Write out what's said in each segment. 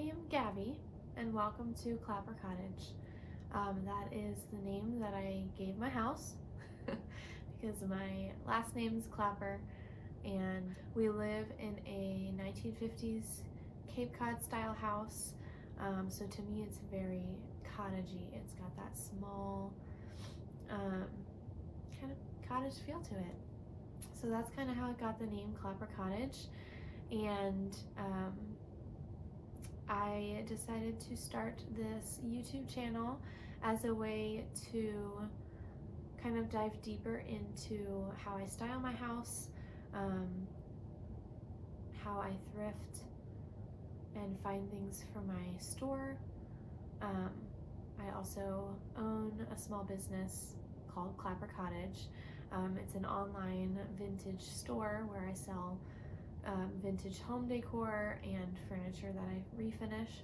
am Gabby, and welcome to Klapper Kottage. That is the name that I gave my house because my last name is Klapper, and we live in a 1950s Cape Cod style house. So to me, it's very cottagey. It's got that small kind of cottage feel to it. So that's kind of how it got the name Klapper Kottage, and I decided to start this YouTube channel as a way to kind of dive deeper into how I style my house, how I thrift and find things for my store. I also own a small business called Klapper Kottage. It's an online vintage store where I sell vintage home decor and furniture that I refinish.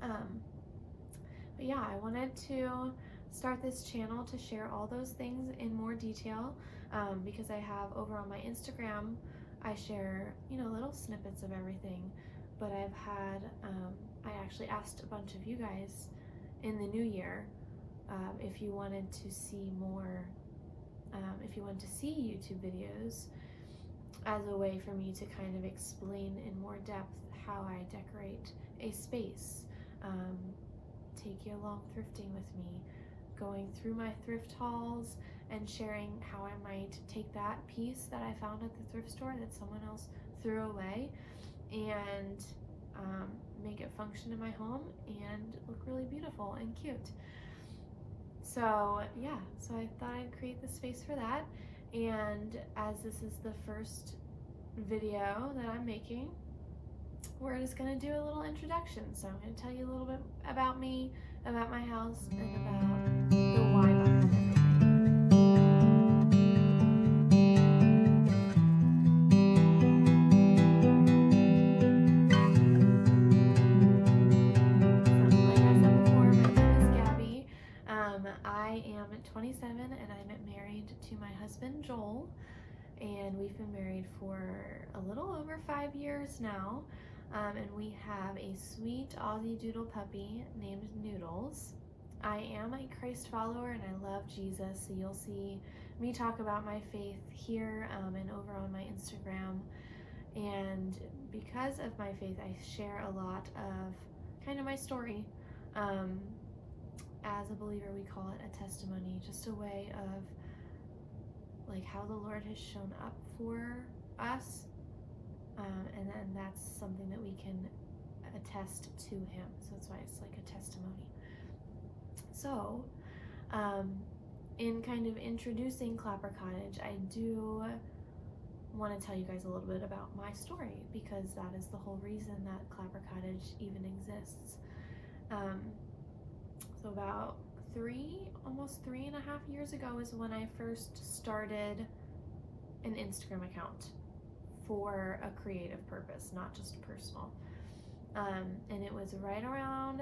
But yeah, I wanted to start this channel to share all those things in more detail, because I have over on my Instagram, I share, little snippets of everything, but I actually asked a bunch of you guys in the new year if you wanted to see more, if you wanted to see YouTube videos as a way for me to kind of explain in more depth how I decorate a space, take you along thrifting with me, going through my thrift hauls and sharing how I might take that piece that I found at the thrift store that someone else threw away and make it function in my home and look really beautiful and cute. So yeah, so I thought I'd create the space for that. And as this is the first video that I'm making, we're just gonna do a little introduction. So I'm gonna tell you a little bit about me, about my house, and about the why behind everything. So, like I said before, my name is Gabby. I am 27 and I'm married to my husband Joel, and we've been married for a little over 5 years now. And we have a sweet Aussie Doodle puppy named Noodles. I am a Christ follower and I love Jesus, so you'll see me talk about my faith here and over on my Instagram. And because of my faith, I share a lot of kind of my story. As a believer, we call it a testimony, just a way of like how the Lord has shown up for us. And then that's something that we can attest to him. So that's why it's like a testimony. So, in kind of introducing Klapper Kottage, I do want to tell you guys a little bit about my story, because that is the whole reason that Klapper Kottage even exists. So about almost 3.5 years ago is when I first started an Instagram account for a creative purpose, not just personal. And it was right around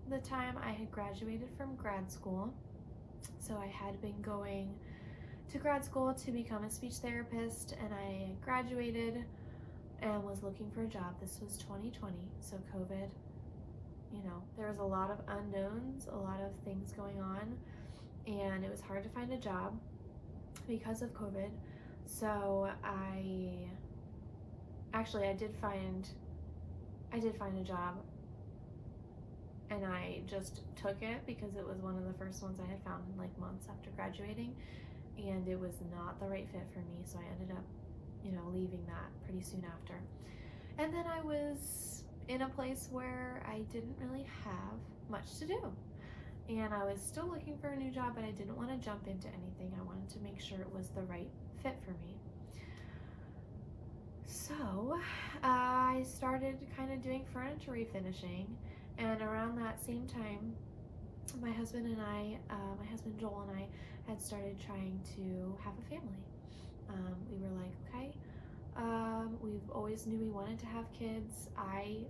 the time I had graduated from grad school. So I had been going to grad school to become a speech therapist, and I graduated and was looking for a job. This was 2020, so COVID, there was a lot of unknowns, a lot of things going on, and it was hard to find a job because of COVID. So I did find a job, and I just took it because it was one of the first ones I had found like months after graduating, and it was not the right fit for me, so I ended up leaving that pretty soon after. And then I was in a place where I didn't really have much to do, and I was still looking for a new job, but I didn't want to jump into anything. I wanted to make sure it was the right fit for me. So I started kind of doing furniture refinishing, and around that same time, my husband Joel and I had started trying to have a family. We were like, okay, we've always knew we wanted to have kids. I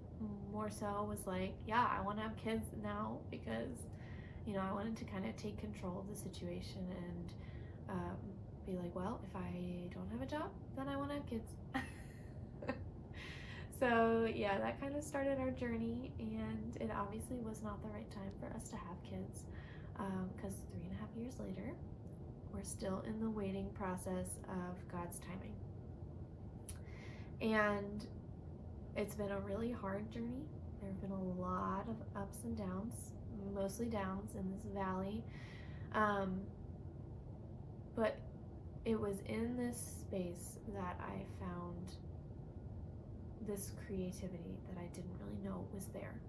more so was like, yeah, I want to have kids now, because I wanted to kind of take control of the situation and be like, well, if I don't have a job, then I want to have kids. So yeah, that kind of started our journey, and it obviously was not the right time for us to have kids, because 3.5 years later, we're still in the waiting process of God's timing. And it's been a really hard journey. There have been a lot of ups and downs, mostly downs in this valley. But it was in this space that I found this creativity that I didn't really know was there.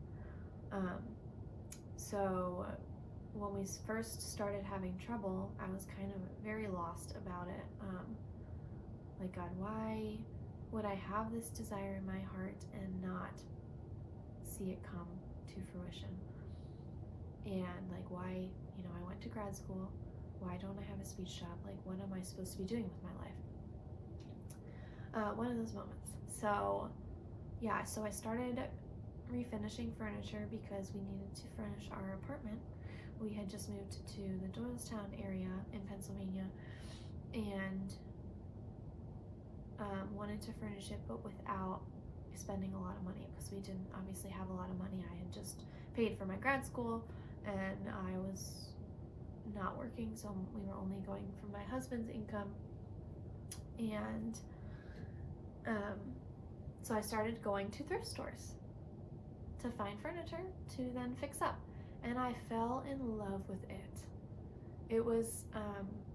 So when we first started having trouble, I was kind of very lost about it. Like, God, why would I have this desire in my heart and not see it come to fruition? And like, why, I went to grad school. Why don't I have a speech job? Like, what am I supposed to be doing with my life? One of those moments. So yeah, so I started refinishing furniture because we needed to furnish our apartment. We had just moved to the Doylestown area in Pennsylvania, and wanted to furnish it, but without spending a lot of money, because we didn't obviously have a lot of money. I had just paid for my grad school, and I was not working, so we were only going from my husband's income. And so I started going to thrift stores to find furniture to then fix up, and I fell in love with it. It was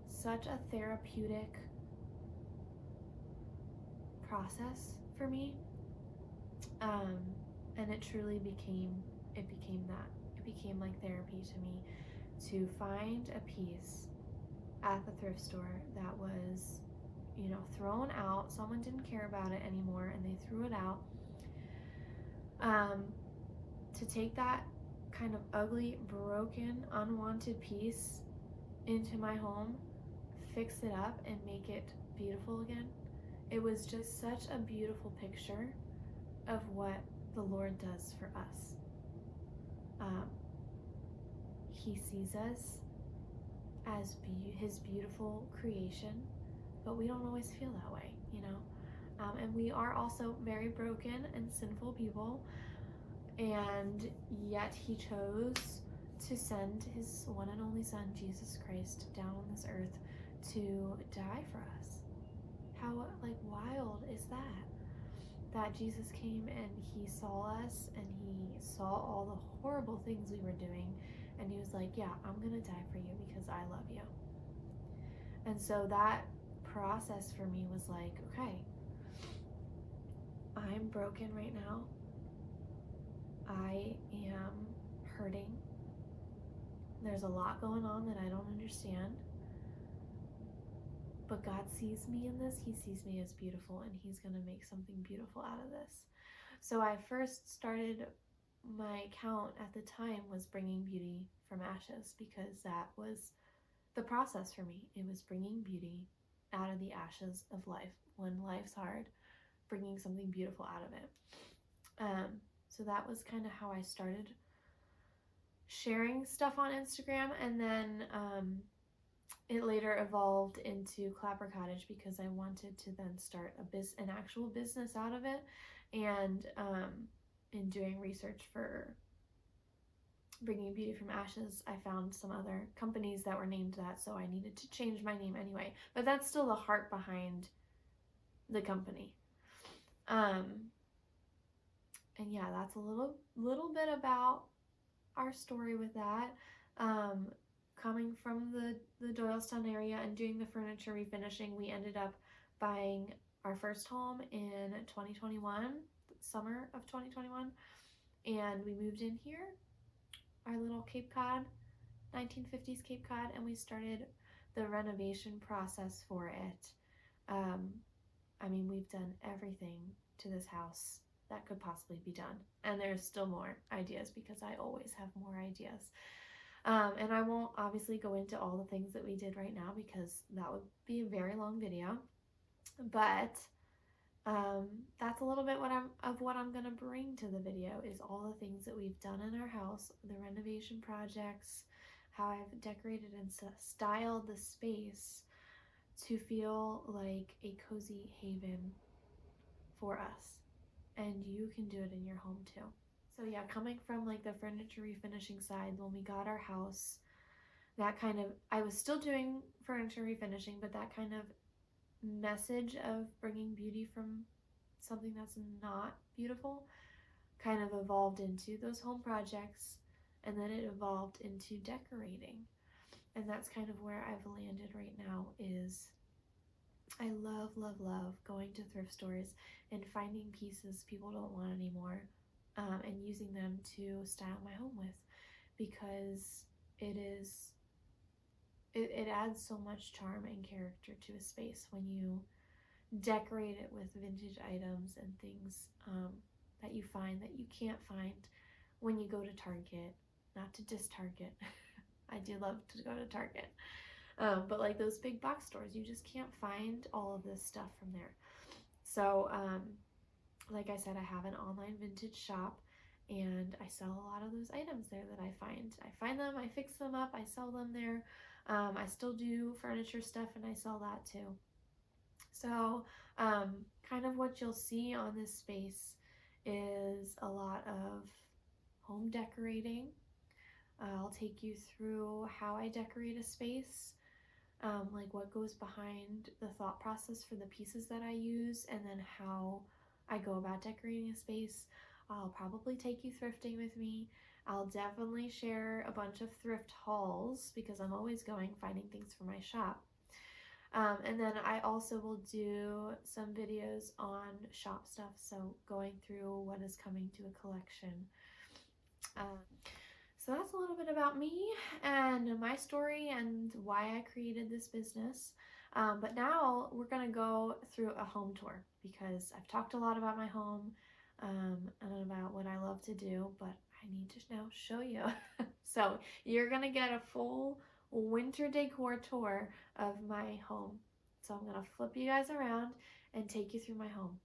such a therapeutic process for me, and it truly became that. It became like therapy to me, to find a piece at the thrift store that was, thrown out. Someone didn't care about it anymore, and they threw it out. To take that kind of ugly, broken, unwanted piece into my home, fix it up, and make it beautiful again. It was just such a beautiful picture of what the Lord does for us. He sees us as his beautiful creation, but we don't always feel that way, and we are also very broken and sinful people, and yet he chose to send his one and only son, Jesus Christ, down on this earth to die for us. How wild is that Jesus came and he saw us, and he saw all the horrible things we were doing, and he was like, yeah, I'm gonna die for you because I love you. And so that process for me was like, okay, I'm broken right now. I am hurting. There's a lot going on that I don't understand. But God sees me in this. He sees me as beautiful, and he's going to make something beautiful out of this. So I first started, my account at the time was Bringing Beauty from Ashes, because that was the process for me. It was bringing beauty out of the ashes of life. When life's hard, bringing something beautiful out of it. So that was kind of how I started sharing stuff on Instagram, and then it later evolved into Klapper Kottage, because I wanted to then start an actual business out of it. And in doing research for Bringing Beauty from Ashes, I found some other companies that were named that, so I needed to change my name anyway. But that's still the heart behind the company. And yeah, that's a little bit about our story with that. Coming from the Doylestown area and doing the furniture refinishing, we ended up buying our first home in 2021, summer of 2021, and we moved in here, our little Cape Cod, 1950s Cape Cod, and we started the renovation process for it. We've done everything to this house that could possibly be done, and there's still more ideas, because I always have more ideas. And I won't obviously go into all the things that we did right now, because that would be a very long video, but that's a little bit of what I'm going to bring to the video, is all the things that we've done in our house, the renovation projects, how I've decorated and styled the space to feel like a cozy haven for us. and you can do it in your home too. So yeah, coming from like the furniture refinishing side, when we got our house, that kind of, I was still doing furniture refinishing, but that kind of message of bringing beauty from something that's not beautiful kind of evolved into those home projects, and then it evolved into decorating. And that's kind of where I've landed right now. Is I love, love, love going to thrift stores and finding pieces people don't want anymore, and using them to style my home with, because it adds so much charm and character to a space when you decorate it with vintage items and things that you find that you can't find when you go to Target. Not to diss Target. I do love to go to Target. But like those big box stores, you just can't find all of this stuff from there. So like I said, I have an online vintage shop, and I sell a lot of those items there that I find. I find them, I fix them up, I sell them there. I still do furniture stuff, and I sell that too. So kind of what you'll see on this space is a lot of home decorating. I'll take you through how I decorate a space, like what goes behind the thought process for the pieces that I use, and then how I go about decorating a space. I'll probably take you thrifting with me. I'll definitely share a bunch of thrift hauls, because I'm always going finding things for my shop. And then I also will do some videos on shop stuff, so going through what is coming to a collection. So that's a little bit about me and my story and why I created this business. But now we're going to go through a home tour, because I've talked a lot about my home and about what I love to do, but I need to now show you. So you're going to get a full winter decor tour of my home. So I'm going to flip you guys around and take you through my home.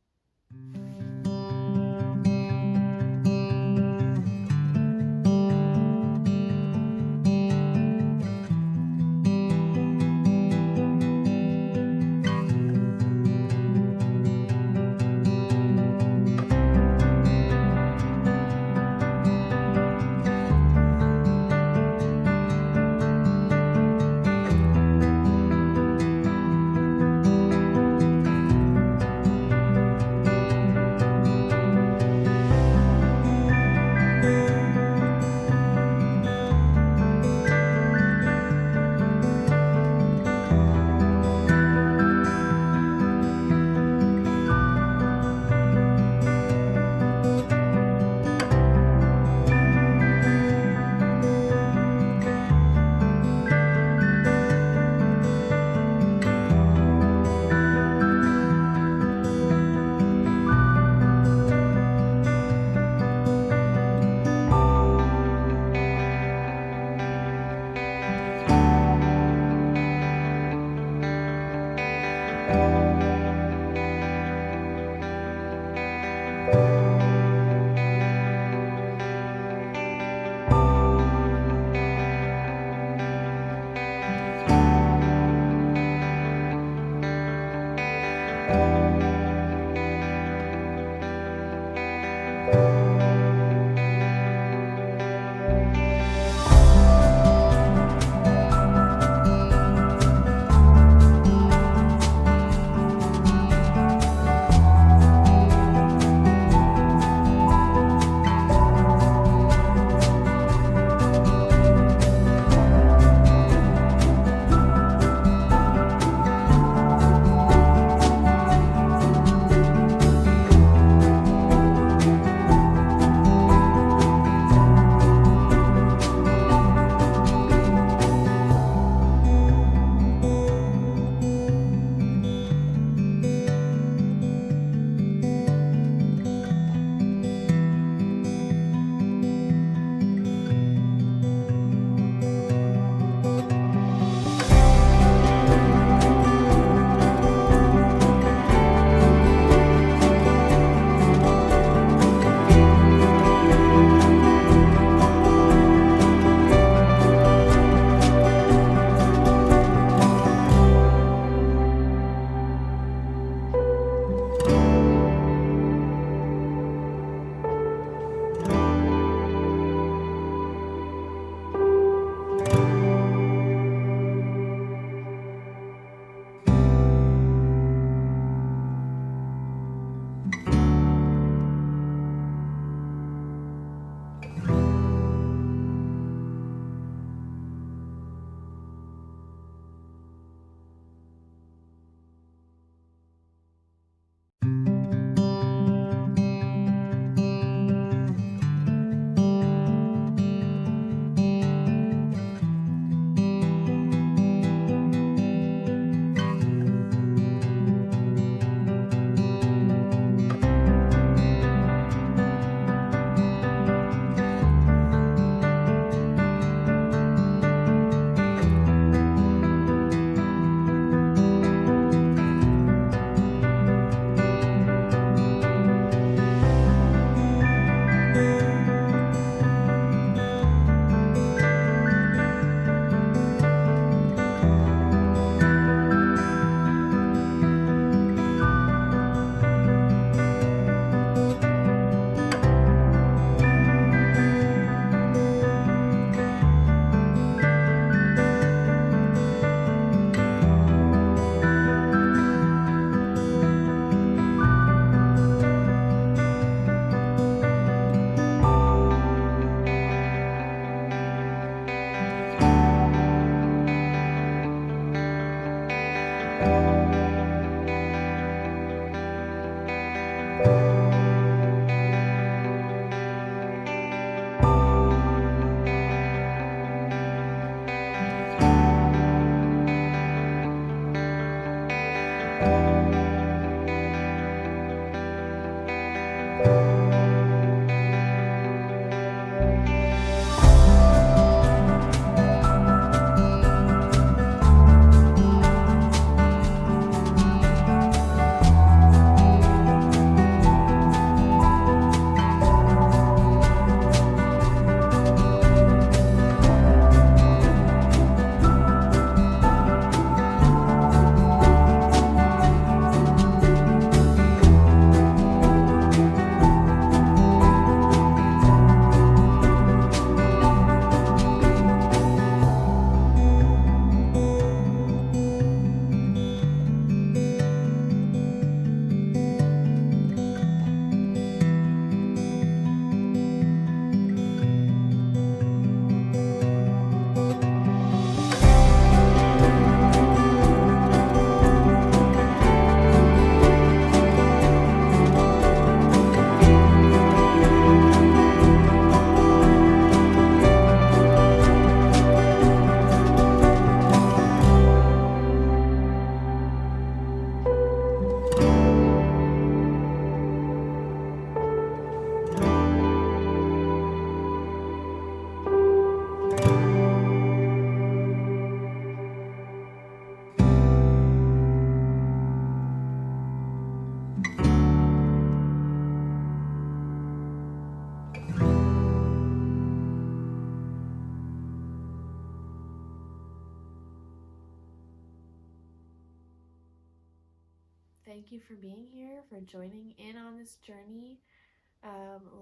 thank you for being here, for joining in on this journey.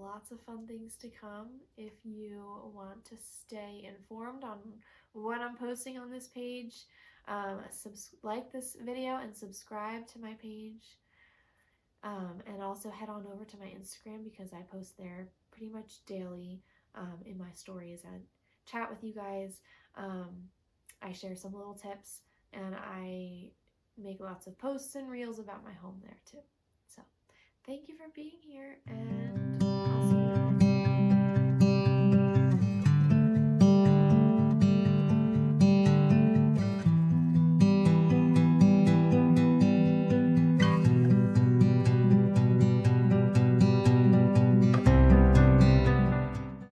Lots of fun things to come. If you want to stay informed on what I'm posting on this page, like this video and subscribe to my page. And also head on over to my Instagram because I post there pretty much daily in my stories. I chat with you guys. I share some little tips, and I make lots of posts and reels about my home there too. So thank you for being here, and I'll see you